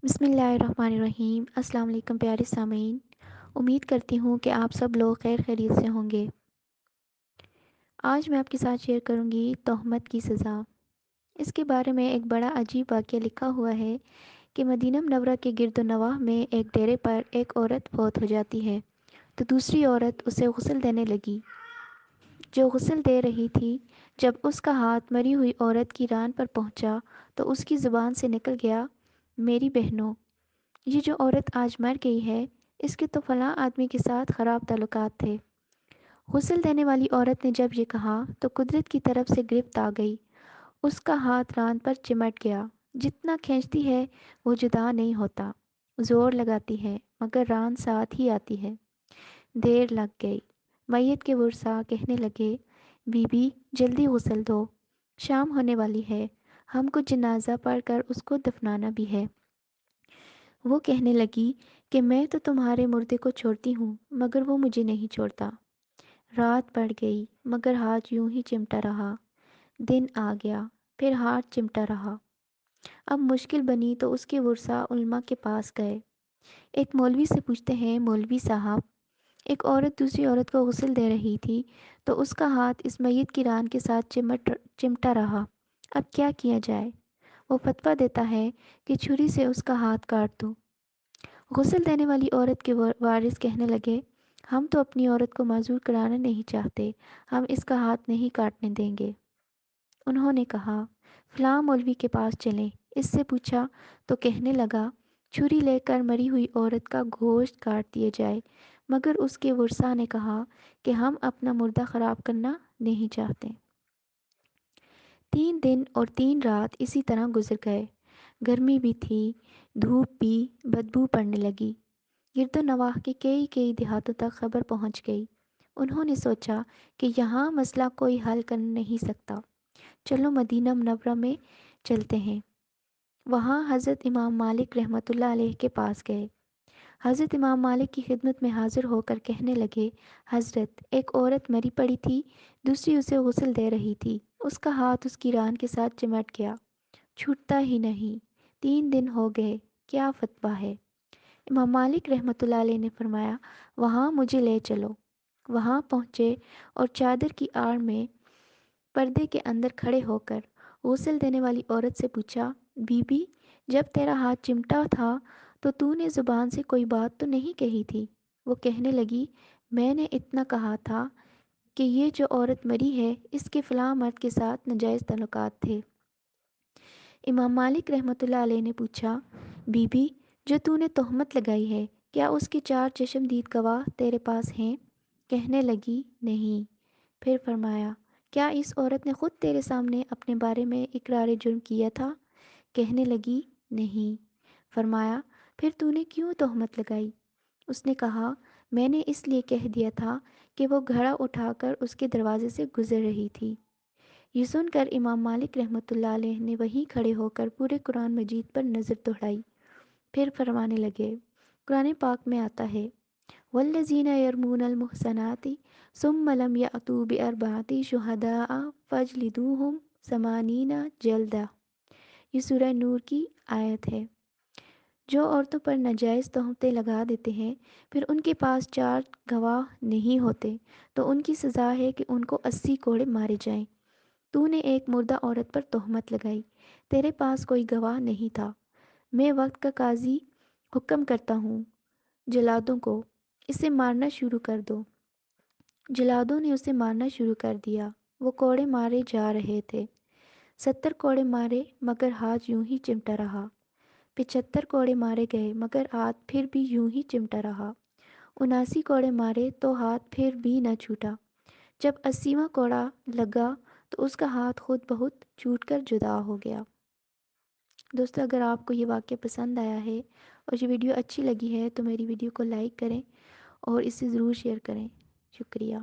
بسم اللہ الرحمن الرحیم۔ السلام علیکم پیارے سامعین، امید کرتی ہوں کہ آپ سب لوگ خیر خیریت سے ہوں گے۔ آج میں آپ کے ساتھ شیئر کروں گی تہمت کی سزا۔ اس کے بارے میں ایک بڑا عجیب واقعہ لکھا ہوا ہے کہ مدینہ منورہ کے گرد و نواح میں ایک ڈیرے پر ایک عورت فوت ہو جاتی ہے تو دوسری عورت اسے غسل دینے لگی۔ جو غسل دے رہی تھی، جب اس کا ہاتھ مری ہوئی عورت کی ران پر پہنچا تو اس کی زبان سے نکل گیا، میری بہنوں، یہ جو عورت آج مر گئی ہے، اس کے تو فلاں آدمی کے ساتھ خراب تعلقات تھے۔ غسل دینے والی عورت نے جب یہ کہا تو قدرت کی طرف سے گرفت آ گئی۔ اس کا ہاتھ ران پر چمٹ گیا۔ جتنا کھینچتی ہے وہ جدا نہیں ہوتا، زور لگاتی ہے مگر ران ساتھ ہی آتی ہے۔ دیر لگ گئی۔ میت کے ورثاء کہنے لگے، بی بی جلدی غسل دو، شام ہونے والی ہے، ہم کو جنازہ پڑھ کر اس کو دفنانا بھی ہے۔ وہ کہنے لگی کہ میں تو تمہارے مردے کو چھوڑتی ہوں مگر وہ مجھے نہیں چھوڑتا۔ رات پڑ گئی مگر ہاتھ یوں ہی چمٹا رہا۔ دن آ گیا، پھر ہاتھ چمٹا رہا۔ اب مشکل بنی تو اس کے ورثاء علماء کے پاس گئے۔ ایک مولوی سے پوچھتے ہیں، مولوی صاحب، ایک عورت دوسری عورت کو غسل دے رہی تھی تو اس کا ہاتھ اس میت کی ران کے ساتھ چمٹا رہا، اب کیا کیا جائے؟ وہ فتویٰ دیتا ہے کہ چھری سے اس کا ہاتھ کاٹ دو۔ غسل دینے والی عورت کے وارث کہنے لگے، ہم تو اپنی عورت کو معذور کرانا نہیں چاہتے، ہم اس کا ہاتھ نہیں کاٹنے دیں گے۔ انہوں نے کہا، فلاں مولوی کے پاس چلیں۔ اس سے پوچھا تو کہنے لگا، چھری لے کر مری ہوئی عورت کا گوشت کاٹ دیا جائے، مگر اس کے ورثاء نے کہا کہ ہم اپنا مردہ خراب کرنا نہیں چاہتے۔ 3 دن اور 3 رات اسی طرح گزر گئے۔ گرمی بھی تھی، دھوپ بھی، بدبو پڑنے لگی۔ گرد و نواح کے کئی دیہاتوں تک خبر پہنچ گئی۔ انہوں نے سوچا کہ یہاں مسئلہ کوئی حل کر نہیں سکتا، چلو مدینہ منورہ میں چلتے ہیں۔ وہاں حضرت امام مالک رحمۃ اللہ علیہ کے پاس گئے۔ حضرت امام مالک کی خدمت میں حاضر ہو کر کہنے لگے، حضرت، ایک عورت مری پڑی تھی، دوسری اسے غسل دے رہی تھی، اس کا ہاتھ اس کی ران کے ساتھ چمٹ گیا، چھوٹتا ہی نہیں، 3 دن ہو گئے، کیا فتویٰ ہے؟ امام مالک رحمۃ اللہ علیہ نے فرمایا، وہاں مجھے لے چلو۔ وہاں پہنچے اور چادر کی آڑ میں پردے کے اندر کھڑے ہو کر غسل دینے والی عورت سے پوچھا، بی بی جب تیرا ہاتھ چمٹا تھا تو نے زبان سے کوئی بات تو نہیں کہی تھی؟ وہ کہنے لگی، میں نے اتنا کہا تھا کہ یہ جو عورت مری ہے اس کے فلاں مرد کے ساتھ ناجائز تعلقات تھے۔ امام مالک رحمۃ اللہ علیہ نے پوچھا، بی بی جو تو نے تہمت لگائی ہے، کیا اس کے 4 چشم دید گواہ تیرے پاس ہیں؟ کہنے لگی، نہیں۔ پھر فرمایا، کیا اس عورت نے خود تیرے سامنے اپنے بارے میں اقرار جرم کیا تھا؟ کہنے لگی، نہیں۔ فرمایا، پھر تو نے کیوں تہمت لگائی؟ اس نے کہا، میں نے اس لیے کہہ دیا تھا کہ وہ گھڑا اٹھا کر اس کے دروازے سے گزر رہی تھی۔ یہ سن کر امام مالک رحمۃ اللہ علیہ نے وہیں کھڑے ہو کر پورے قرآن مجید پر نظر دوڑائی، پھر فرمانے لگے، قرآن پاک میں آتا ہے، والذین یرمون المحصنات ثم لم یأتوا بأربعة شہداء فاجلدوہم 80 جلدہ۔ یہ سورہ نور کی آیت ہے۔ جو عورتوں پر ناجائز تہمتیں لگا دیتے ہیں پھر ان کے پاس 4 گواہ نہیں ہوتے تو ان کی سزا ہے کہ ان کو 80 کوڑے مارے جائیں۔ تو نے ایک مردہ عورت پر تہمت لگائی، تیرے پاس کوئی گواہ نہیں تھا، میں وقت کا قاضی حکم کرتا ہوں، جلادوں کو اسے مارنا شروع کر دو۔ جلادوں نے اسے مارنا شروع کر دیا۔ وہ کوڑے مارے جا رہے تھے۔ 70 کوڑے مارے مگر ہاتھ یوں ہی چمٹا رہا۔ 75 کوڑے مارے گئے مگر ہاتھ پھر بھی یوں ہی چمٹا رہا۔ 79 کوڑے مارے تو ہاتھ پھر بھی نہ چھوٹا۔ جب 80واں کوڑا لگا تو اس کا ہاتھ خود بہت چھوٹ کر جدا ہو گیا۔ دوستو، اگر آپ کو یہ واقعہ پسند آیا ہے اور یہ ویڈیو اچھی لگی ہے تو میری ویڈیو کو لائک کریں اور اسے ضرور شیئر کریں۔ شکریہ۔